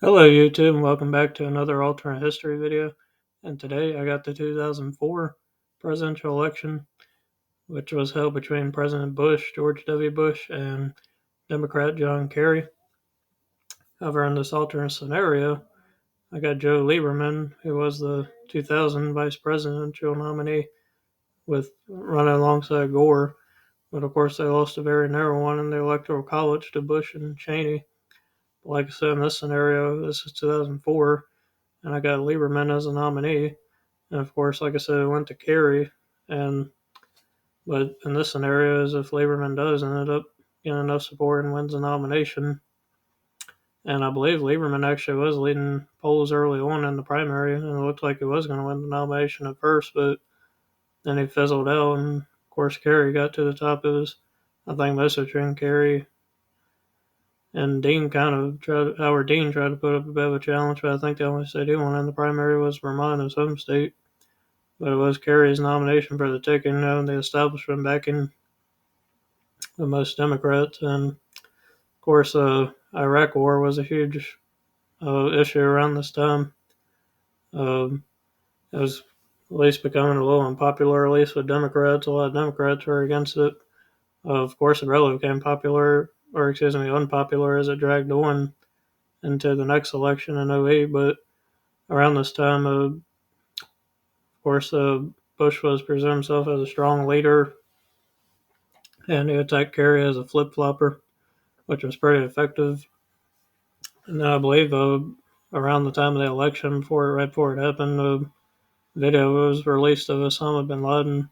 Hello YouTube and welcome back to another alternate history video. And today I got the 2004 presidential election, which was held between President Bush, George W. Bush, and Democrat John Kerry. However, in this alternate scenario, I got Joe Lieberman, who was the 2000 vice presidential nominee, with running alongside Gore. But of course, they lost a very narrow one in the Electoral College to Bush and Cheney. But like I said, in this scenario, this is 2004. And I got Lieberman as a nominee. And of course, like I said, it went to Kerry. And but in this scenario, is if Lieberman does end up getting enough support and wins the nomination, and I believe Lieberman actually was leading polls early on in the primary, and it looked like he was going to win the nomination at first, but then he fizzled out, and of course Kerry got to the top. It was, I think, most of it Kerry. And Dean Howard Dean tried to put up a bit of a challenge, but I think the only state he won in the primary was Vermont, his home state. But it was Kerry's nomination for the ticket, and the establishment backing the most Democrats. And of course, Iraq War was a huge issue around this time. It was at least becoming a little unpopular, at least with Democrats. A lot of Democrats were against it. Of course, it really became unpopular as it dragged on into the next election in '08. But around this time, of course, Bush was presenting himself as a strong leader, and he attacked Kerry as a flip-flopper, which was pretty effective. And then I believe around the time of the election, right before it happened, a video was released of Osama bin Laden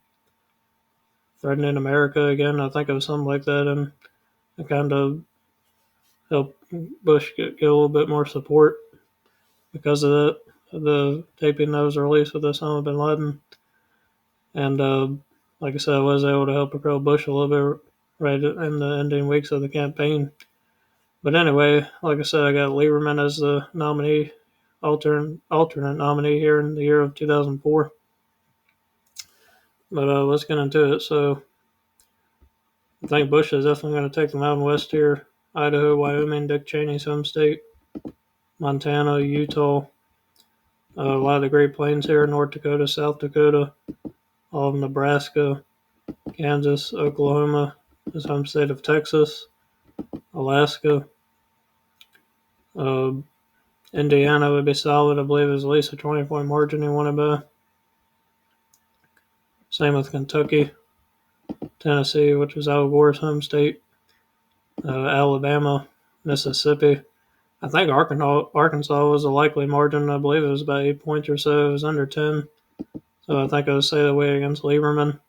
threatening America again. I think it was something like that, and it kind of helped Bush get a little bit more support because of that. The taping that was released with Osama bin Laden, and like I said, I was able to help propel Bush a little bit right in the ending weeks of the campaign. But anyway, like I said, I got Lieberman as the nominee, alternate nominee here in the year of 2004. But let's get into it. So I think Bush is definitely going to take the Mountain West here. Idaho, Wyoming, Dick Cheney's home state, Montana, Utah, a lot of the Great Plains here, North Dakota, South Dakota, all of Nebraska, Kansas, Oklahoma, his home state of Texas, Alaska, uh, Indiana would be solid. I believe it was at least a 20-point margin he won it by. Same with Kentucky, Tennessee, which was Al Gore's home state, Alabama, Mississippi. I think Arkansas was a likely margin. I believe it was about 8 points or so. It was under 10. So I think I would say that way against Lieberman,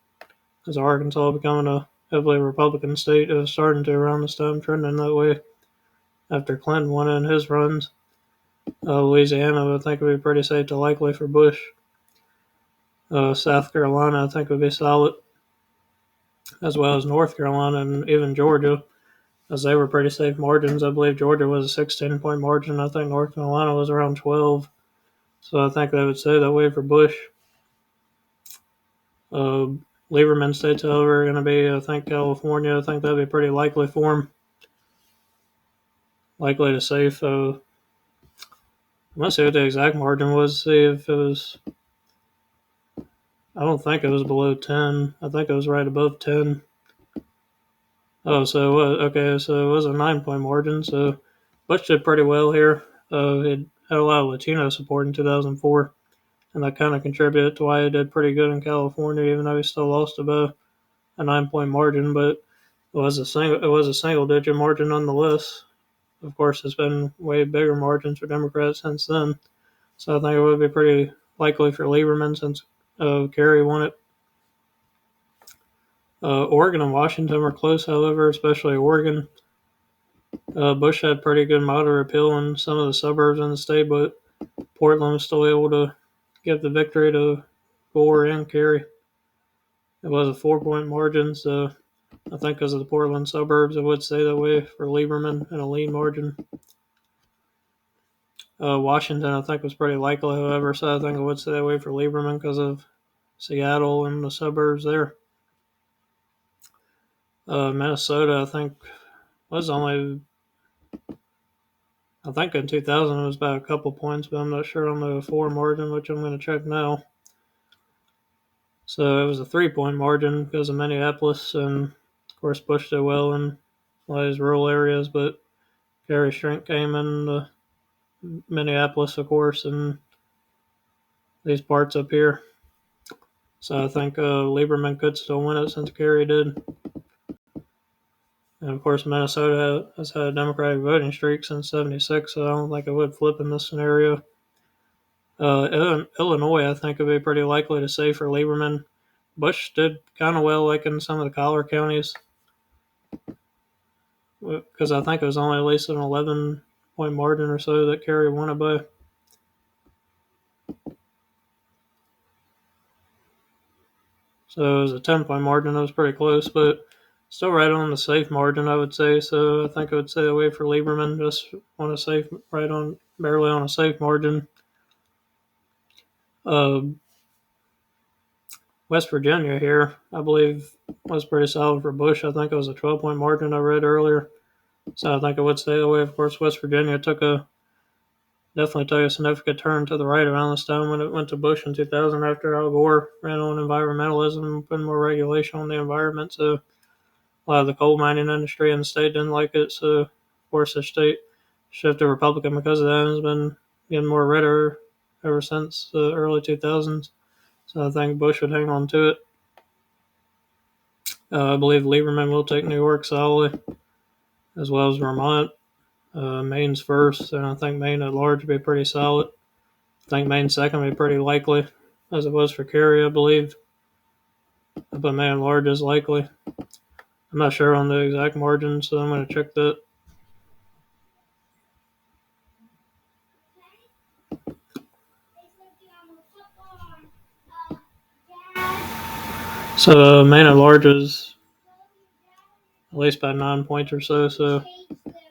as Arkansas becoming a heavily Republican state. It was starting to around this time, trending that way after Clinton won in his runs. Louisiana, I think, would be pretty safe to likely for Bush. South Carolina, I think, would be solid, as well as North Carolina and even Georgia, as they were pretty safe margins. I believe Georgia was a 16-point margin. I think North Carolina was around 12. So I think they would say that way for Bush. Lieberman states, however, are going to be, I think, California. I think that'd be pretty likely for him. Likely to safe. I'm going to see what the exact margin was, see if it was. I don't think it was below 10. I think it was right above 10. Oh, so it was, okay, so it was a 9-point margin. So Bush did pretty well here. It had a lot of Latino support in 2004, and that kind of contributed to why he did pretty good in California, even though he still lost about a 9-point margin. But it was a single-digit margin nonetheless. Of course, it's been way bigger margins for Democrats since then. So I think it would be pretty likely for Lieberman since Kerry won it. Oregon and Washington were close, however, especially Oregon. Bush had pretty good moderate appeal in some of the suburbs in the state, but Portland was still able to give the victory to Gore and Kerry. It was a 4-point margin, so I think because of the Portland suburbs, it would stay that way for Lieberman in a lean margin. Washington, I think, was pretty likely, however, so I think it would stay that way for Lieberman because of Seattle and the suburbs there. Minnesota, I think, was only, I think in 2000 it was about a couple points, but I'm not sure on the 4 margin, which I'm going to check now. So it was a 3-point margin because of Minneapolis, and of course Bush did well in a lot of these rural areas, but Kerry's strength came in Minneapolis, of course, and these parts up here. So I think Lieberman could still win it since Kerry did. And of course, Minnesota has had a Democratic voting streak since '76, so I don't think it would flip in this scenario. Illinois, I think, would be pretty likely to say for Lieberman. Bush did kind of well, like in some of the collar counties, because I think it was only at least an 11-point margin or so that Kerry won it by. So it was a 10-point margin. That was pretty close, but still right on the safe margin, I would say. So I think I would say away for Lieberman, just on a safe, barely on a safe margin. Uh, West Virginia here, I believe, was pretty solid for Bush. I think it was a 12-point margin I read earlier. So I think I would stay away. Of course, West Virginia definitely took a significant turn to the right around this time when it went to Bush in 2000 after Al Gore ran on environmentalism and putting more regulation on the environment. So a lot of the coal mining industry in the state didn't like it. So, of course, the state shifted Republican because of that and has been getting more redder ever since the early 2000s. So I think Bush would hang on to it. I believe Lieberman will take New York solidly, as well as Vermont. Maine's first, and I think Maine at large would be pretty solid. I think Maine second would be pretty likely, as it was for Kerry, I believe. But Maine at large is likely. I'm not sure on the exact margin, so I'm going to check that. So Maine at large is at least by 9 points or so. So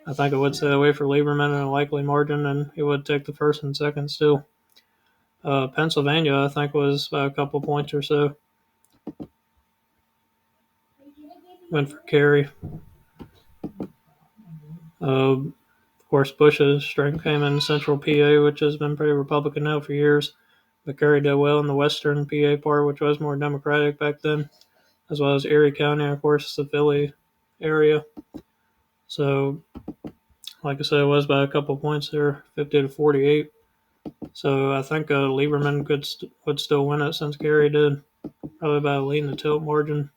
I think I would stay away for Lieberman in a likely margin, and he would take the first and second still. Pennsylvania, I think, was by a couple points or so. Went for Kerry. Of course, Bush's strength came in central PA, which has been pretty Republican now for years. But Kerry did well in the western PA part, which was more Democratic back then, as well as Erie County, and of course, the Philly area. So, like I said, it was by a couple points there, 50 to 48. So I think Lieberman would still win it since Kerry did, probably by a lean to tilt margin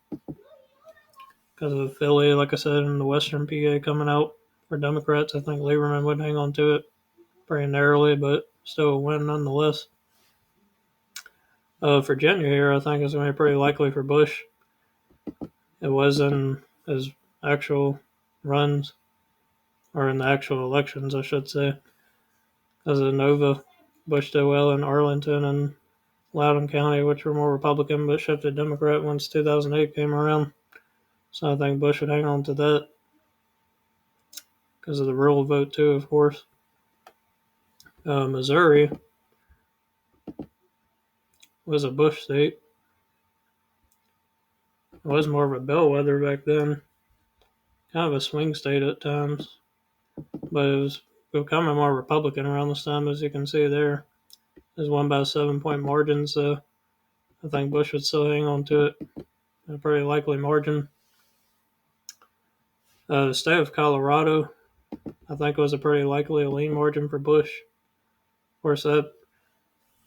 because of Philly, like I said, and the Western PA coming out for Democrats. I think Lieberman would hang on to it pretty narrowly, but still a win nonetheless. Virginia here, I think, is going to be pretty likely for Bush. It was in his actual runs, or in the actual elections, I should say. As a Nova, Bush did well in Arlington and Loudoun County, which were more Republican but shifted Democrat once 2008 came around. So I think Bush would hang on to that because of the rural vote, too, of course. Missouri was a Bush state. It was more of a bellwether back then. Kind of a swing state at times. But it was becoming more Republican around this time, as you can see there. It was won by a 7-point margin, so I think Bush would still hang on to it. A pretty likely margin. The state of Colorado, I think, was a pretty likely lean margin for Bush. Of course, that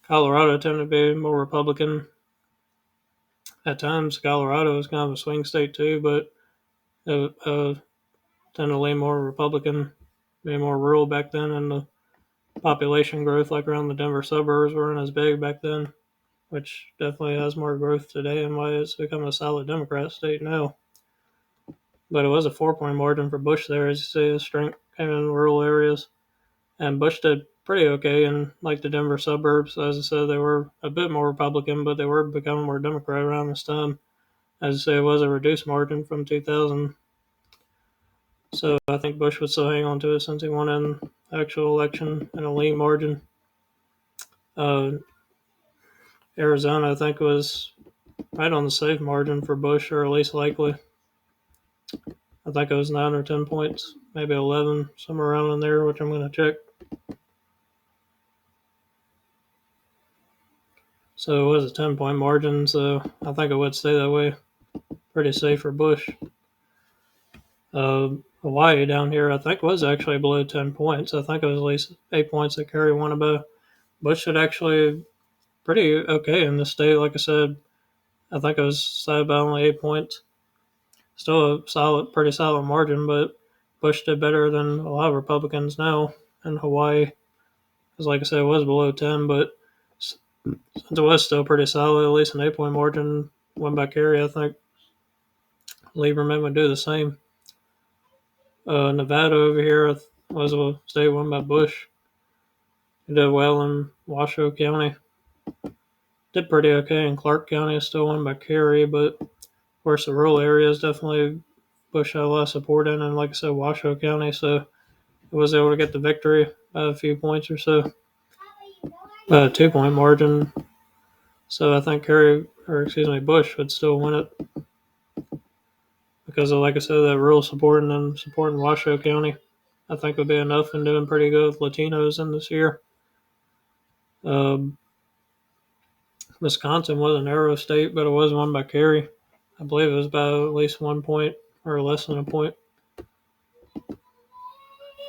Colorado tended to be more Republican. At times, Colorado was kind of a swing state too, but it tended to lean more Republican, being more rural back then, and the population growth, like around the Denver suburbs, weren't as big back then, which definitely has more growth today and why it's become a solid Democrat state now. But it was a 4-point margin for Bush there, as you see. His strength came in rural areas. And Bush did pretty okay in like the Denver suburbs. As I said, they were a bit more Republican, but they were becoming more Democrat around this time. As I say, it was a reduced margin from 2000. So I think Bush would still hang on to it since he won an actual election in a lean margin. Arizona, I think, was right on the safe margin for Bush, or at least likely. I think it was 9 or 10 points, maybe 11, somewhere around in there, which I'm going to check. So it was a 10-point margin, so I think it would stay that way. Pretty safe for Bush. Hawaii down here, I think, was actually below 10 points. I think it was at least 8 points that Kerry won about. Bush did actually pretty okay in the state. Like I said, I think it was side by only 8 points. Still a pretty solid margin, but Bush did better than a lot of Republicans now in Hawaii. Because, like I said, it was below 10, but since it was still pretty solid, at least an 8-point margin won by Kerry, I think Lieberman would do the same. Nevada over here was a state won by Bush. He did well in Washoe County. Did pretty okay in Clark County, still won by Kerry, but of course the rural areas definitely Bush had a lot of support in, and like I said, Washoe County, so he was able to get the victory by a few points or so. By a 2-point margin. So I think Bush would still win it. Because of, like I said, that rural support and then supporting Washoe County, I think would be enough and doing pretty good with Latinos in this year. Wisconsin was a narrow state, but it was won by Kerry. I believe it was by at least 1 point or less than a point. Of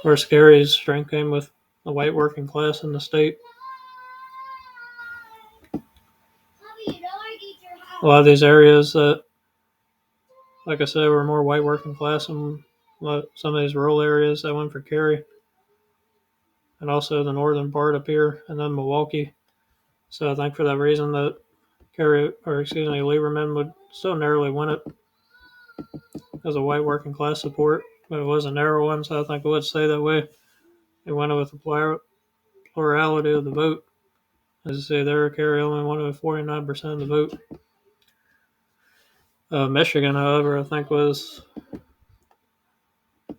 course, Kerry's strength came with the white working class in the state. A lot of these areas that, like I said, were more white working class, and some of these rural areas that went for Kerry, and also the northern part up here, and then Milwaukee. So I think for that reason that Lieberman would still narrowly win it as a white working class support, but it was a narrow one, so I think it would stay that way. They won it with a plurality of the vote. As I say there, Kerry only won it with 49% of the vote. Michigan, however, I think was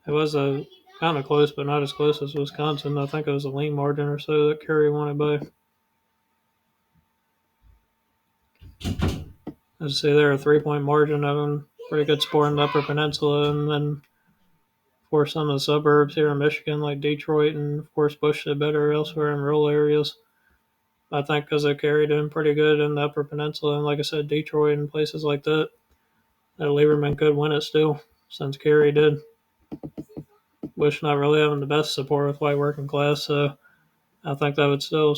a kind of close, but not as close as Wisconsin. I think it was a lean margin or so that Kerry won it by. As I say there, a 3-point margin, having pretty good support in the Upper Peninsula, and then for some of the suburbs here in Michigan, like Detroit, and of course Bush did better elsewhere in rural areas. I think because they Kerry doing pretty good in the Upper Peninsula, and like I said, Detroit and places like that Lieberman could win it still, since Kerry did. Bush not really having the best support with white working class, so I think that would still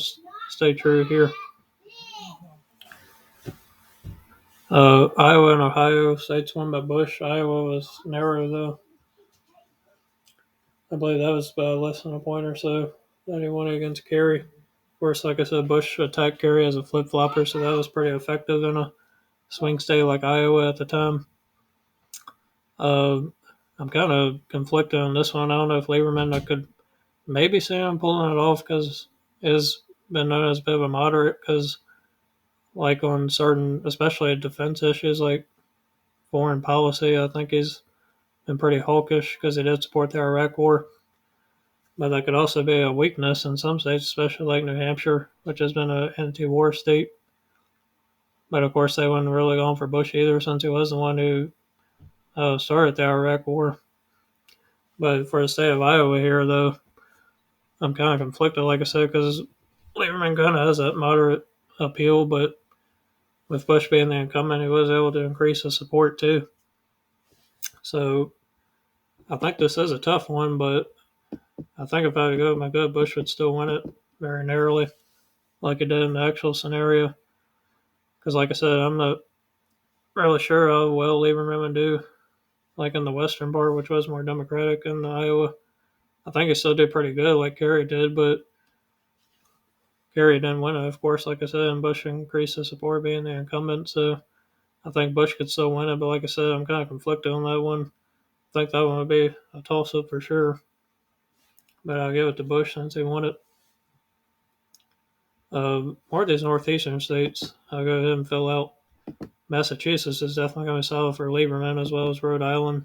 stay true here. Iowa and Ohio states won by Bush. Iowa was narrow, though. I believe that was less than a point or so that he won against Kerry. Of course, like I said, Bush attacked Kerry as a flip-flopper, so that was pretty effective in a swing state like Iowa at the time. I'm kind of conflicted on this one. I don't know if Lieberman, I could maybe see him pulling it off because he's been known as a bit of a moderate, because like on certain, especially defense issues like foreign policy, I think he's been pretty hawkish because he did support the Iraq War. But that could also be a weakness in some states, especially like New Hampshire, which has been an anti-war state. But of course, they weren't really going for Bush either, since he was the one who started the Iraq War. But for the state of Iowa here, though, I'm kind of conflicted, like I said, because Lieberman kind of has that moderate appeal, but with Bush being the incumbent, he was able to increase his support too. So I think this is a tough one, but I think if I had to go with my gut, Bush would still win it very narrowly, like he did in the actual scenario. Because, like I said, I'm not really sure how well Lieberman would do, like in the western part, which was more Democratic in Iowa. I think he still did pretty good, like Kerry did, but Kerry didn't win it, of course, like I said, and Bush increased his support being the incumbent. So I think Bush could still win it, but like I said, I'm kind of conflicted on that one. I think that one would be a toss-up for sure. But I'll give it to Bush since he won it. More of these northeastern states, I'll go ahead and fill out. Massachusetts is definitely going to be solid for Lieberman, as well as Rhode Island.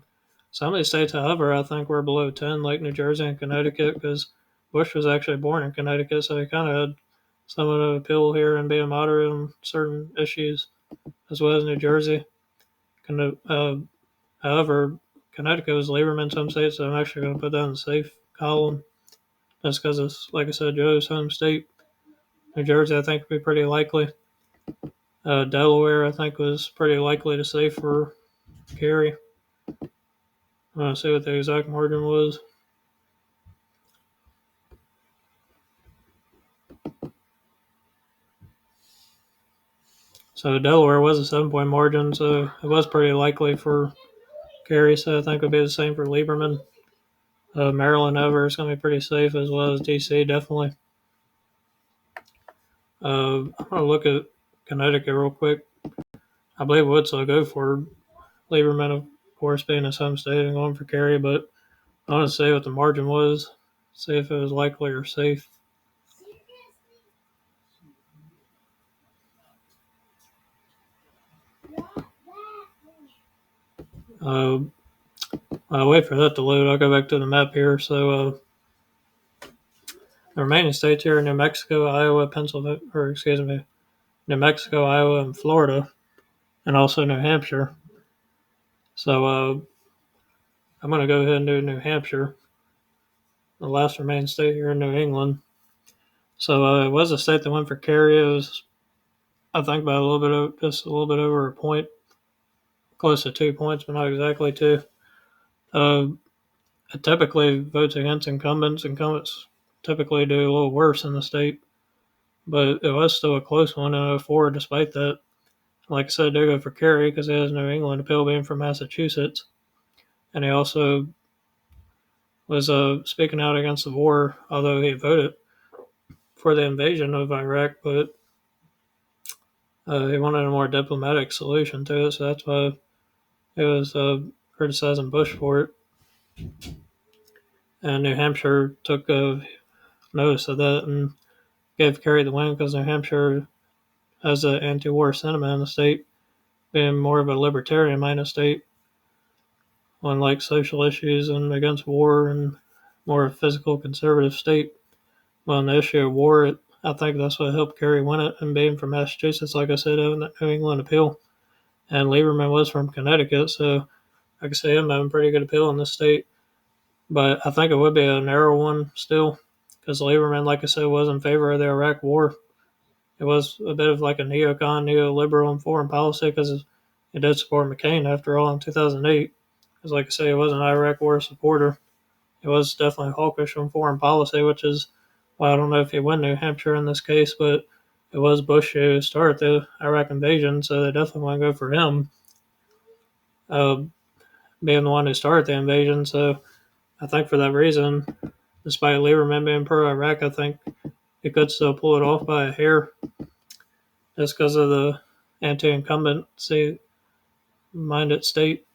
Some of these states, however, I think were below 10, like New Jersey and Connecticut, because Bush was actually born in Connecticut, so he kind of had somewhat of an appeal here and being moderate on certain issues, as well as New Jersey. However, Connecticut was Lieberman's home state, so I'm actually going to put that in the safe column just because it's, like I said, Joe's home state. New Jersey, I think, would be pretty likely. Delaware, I think, was pretty likely to say for Kerry. I'm going to see what the exact margin was. So Delaware was a 7-point margin, so it was pretty likely for Kerry, so I think it would be the same for Lieberman. Maryland over is going to be pretty safe, as well as DC, definitely. I'm going to look at Connecticut real quick. I believe it would still go for Lieberman, of course, being his home state and going for Kerry, but I want to say what the margin was, see if it was likely or safe. I'll wait for that to load. I'll go back to the map here. So the remaining states here are New Mexico, Iowa, Pennsylvania, or excuse me, New Mexico, Iowa, and Florida, and also New Hampshire. So I'm going to go ahead and do New Hampshire, the last remaining state here in New England. So it was a state that went for Kerry. It was, I think, by just a little bit over a point, close to 2 points, but not exactly 2. It typically votes against incumbents. Incumbents typically do a little worse in the state, but it was still a close one in 04 despite that. Like I said, I do go for Kerry because he has New England appeal being from Massachusetts. And he also was speaking out against the war, although he voted for the invasion of Iraq, but he wanted a more diplomatic solution to it, so that's why he was criticizing Bush for it. And New Hampshire took notice of that and gave Kerry the win because New Hampshire has an anti-war sentiment in the state, being more of a libertarian-minded state on like social issues and against war, and more a physical conservative state. Well, on the issue of war, I think that's what helped Kerry win it, and being from Massachusetts, like I said, having that New England appeal. And Lieberman was from Connecticut, so I could say him having pretty good appeal in this state. But I think it would be a narrow one still, because Lieberman, like I said, was in favor of the Iraq war. It was a bit of like a neocon, neoliberal in foreign policy, because he did support McCain after all in 2008. Because, like I say, he was an Iraq war supporter. He was definitely hawkish on foreign policy, which is why I don't know if he won New Hampshire in this case, but it was Bush who started the Iraq invasion, so they definitely want to go for him, being the one who started the invasion. So I think for that reason, despite Lieberman being pro-Iraq, I think he could still pull it off by a hair, just because of the anti-incumbency-minded state.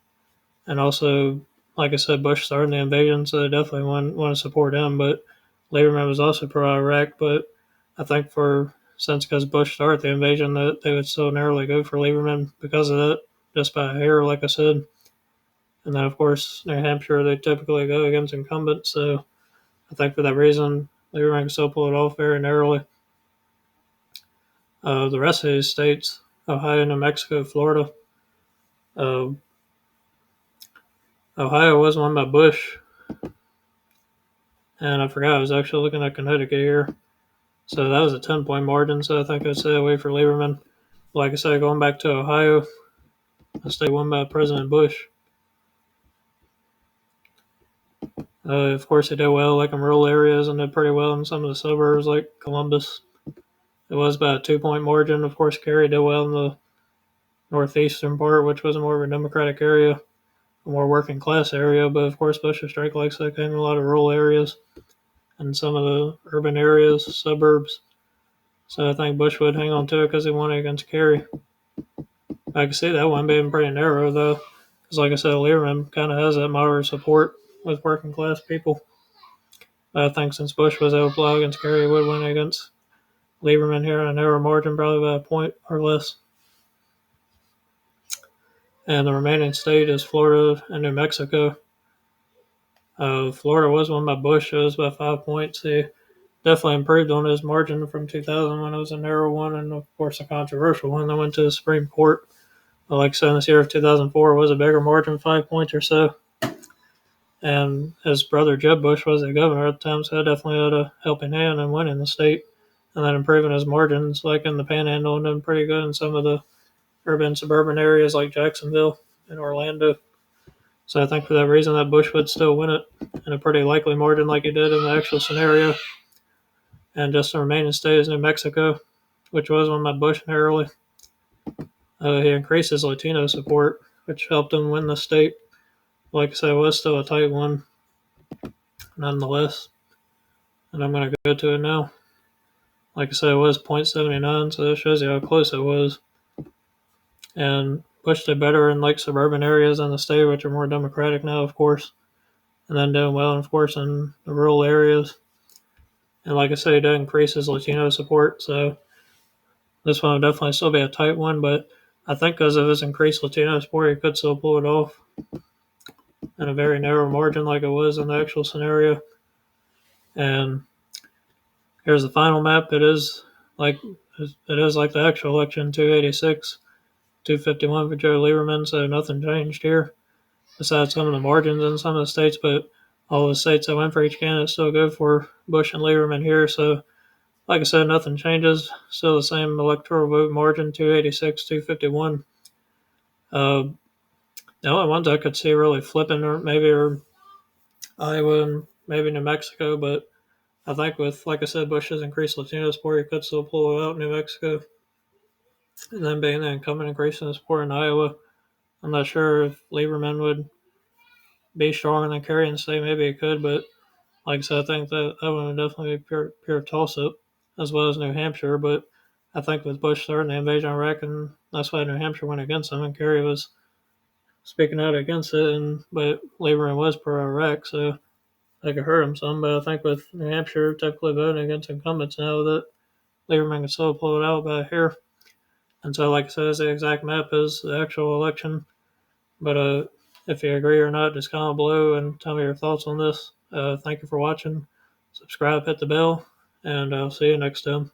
And also, like I said, Bush started the invasion, so they definitely want to support him. But Lieberman was also pro-Iraq, but I think because Bush started the invasion, that they would still narrowly go for Lieberman because of that, just by a hair, like I said. And then, of course, New Hampshire, they typically go against incumbents, so I think for that reason, Lieberman can still pull it off very narrowly. The rest of these states, Ohio, New Mexico, Florida, Ohio was won by Bush, and I forgot I was actually looking at Connecticut here. So that was a 10-point margin, so I think I'd stay away for Lieberman. Like I said, going back to Ohio, a state won by President Bush. Of course, he did well like in rural areas and did pretty well in some of the suburbs like Columbus. It was by a 2-point margin. Of course, Kerry did well in the northeastern part, which was more of a Democratic area, a more working class area. But of course, Bush's strike, like I said, came in a lot of rural areas and some of the urban areas, suburbs. So I think Bush would hang on to it because he won it against Kerry. I can see that one being pretty narrow, though, because like I said, Lieberman kind of has that moderate support with working class people. But I think since Bush was able to blow against Kerry, he would win against Lieberman here in a narrow margin, probably by a point or less. And the remaining state is Florida and New Mexico. Florida was won by Bush. It was by 5 points. He definitely improved on his margin from 2000 when it was a narrow one, and of course a controversial one that went to the Supreme Court. But like I said, this year of 2004 was a bigger margin, 5 points or so. and his brother Jeb Bush was the governor at the time, so I definitely had a helping hand in winning the state and then improving his margins, like in the Panhandle, and doing pretty good in some of the urban suburban areas like Jacksonville and Orlando. So I think for that reason that Bush would still win it in a pretty likely margin, like he did in the actual scenario. And just the remaining state is New Mexico, which was won by Bush narrowly. He increased his Latino support, which helped him win the state. Like I said, it was still a tight one, nonetheless. And I'm going to go to it now. Like I said, it was .79, so that shows you how close it was. And Bush did better in like suburban areas in the state, which are more Democratic now, of course. And then doing well, of course, in the rural areas. And like I said, he did increase his Latino support, so this one would definitely still be a tight one, but I think because of his increased Latino support, he could still pull it off in a very narrow margin like it was in the actual scenario. And here's the final map. It is like the actual election, 286, 251 for Joe Lieberman, so nothing changed here besides some of the margins in some of the states, but all the states that went for each candidate still go for Bush and Lieberman here. So, like I said, nothing changes. Still the same electoral vote margin, 286, 251. The only ones I could see really flipping are Iowa and maybe New Mexico, but I think with, like I said, Bush's increased Latino support, he could still pull it out in New Mexico. And then being the incumbent increasing the support in Iowa, I'm not sure if Lieberman would be stronger than Kerry and say maybe he could, but like I said, I think that one would definitely be pure toss up, as well as New Hampshire. But I think with Bush starting the invasion of Iraq, and that's why New Hampshire went against him, and Kerry was speaking out against it, but Lieberman was pro Iraq, so that could hurt him some. But I think with New Hampshire typically voting against incumbents now, that Lieberman can still pull it out by here. And so, like I said, the exact map is the actual election. But if you agree or not, just comment below and tell me your thoughts on this. Thank you for watching. Subscribe, hit the bell, and I'll see you next time.